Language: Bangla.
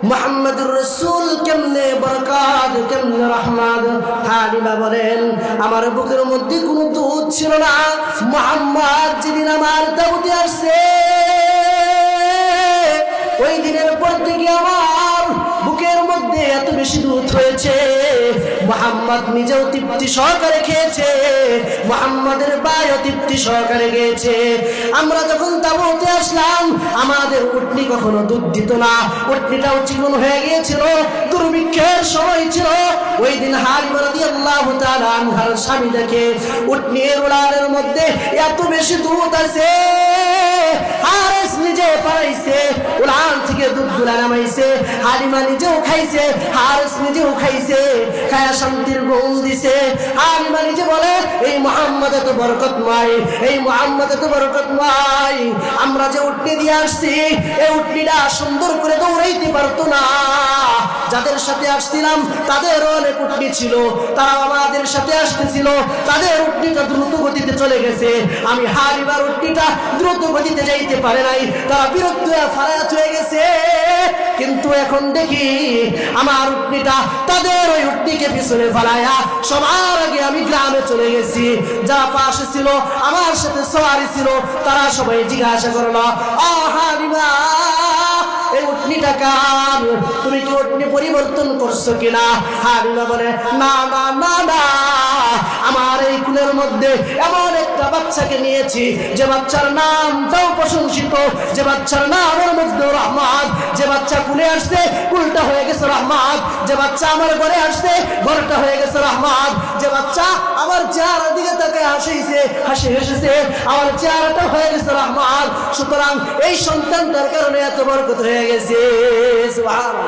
মুহাম্মদুর রাসূল কেমনে বরকত কেমনে রহমত। হালিমা বলেন আমার বুকের মধ্যে কোনো দুধ ছিল না, মুহাম্মদ যেদিন আমার তাবুতে আসছে ওই দিনের পর থেকে আমার বুকের মধ্যে এত বেশি দুধ হয়েছে। মুহাম্মদ নিজেও তৃপ্তি সহকারে খেয়েছে, মুহাম্মদের ভাইও তৃপ্তি সহকারে খেয়েছে। আমরা যখন তাবুতে আসলাম আমাদের উটনি কখনো দুধ দিত না, উটনিটাও চিকন হয়ে গিয়েছিল, দুর্ভিক্ষের সময় ছিল। ওই দিন হালিমা রাদিয়াল্লাহু তাআলা আনহার স্বামী দেখে উটনির উলানের মধ্যে এত বেশি দুধ আছে, হারেস নিজে পাইছে উলান থেকে দুধগুলা নামাইছে, হালিমা নিজেও খাইছে, হারেস নিজেও খাইছে, খায়া শান্তির ঘুম দিছে। হালিমা নিজে বলে এই মুহাম্মদ এত বরকতময়, এই মুহাম্মদ এত বরকতময়। আমরা যে উটনি দিয়ে আসছি এই উটনিটা সুন্দর করে দৌড়াইতে পারতো না, যাদের সাথে আসছিলাম তাদের অনেক উটনি ছিল, তারা আমাদের সাথে আসতেছিল, তাদের উটনিটা দ্রুত গতিতে চলে গেছে, আমি হালিমার উটনিটা দ্রুত গতিতে যাইতে পারে নাই, তারা বিরক্ত হয়ে ফারায়াত হয়ে গেছে। কিন্তু এখন দেখি আমার উটনিটা তাদের ওই উটনিকে পিছনে ফালায়া সবার আগে আমি গ্রামে চলে গেছি। যারা পাশে ছিল আমার সাথে সওয়ারি ছিল তারা সবাই জিজ্ঞাসা করলো, ও হালিমা এই উটনিটা কার? তুমি কি উটনি পরিবর্তন করছো কিনা? হালিমা বলে না না না না, আমার এই কুলের মধ্যে এমন একটা বাচ্চাকে নিয়েছি যে বাচ্চার নামটাও প্রশংসিত, যে বাচ্চার নামের মধ্যে রহমত, যে বাচ্চা কুলে আসছে কুলটা হয়ে গেছে রহমত, যে বাচ্চা আমার ঘরে আসছে ঘরটা হয়ে গেছে রহমত, যে বাচ্চা আমার চেহারার দিকে তাকে হাসিছে হাসি হেসেছে আমার চেহারাটা হয়ে গেছে রহমত। সুতরাং এই সন্তানটার কারণে এত বরকত হয়ে গেছে। সুবহানাল্লাহ।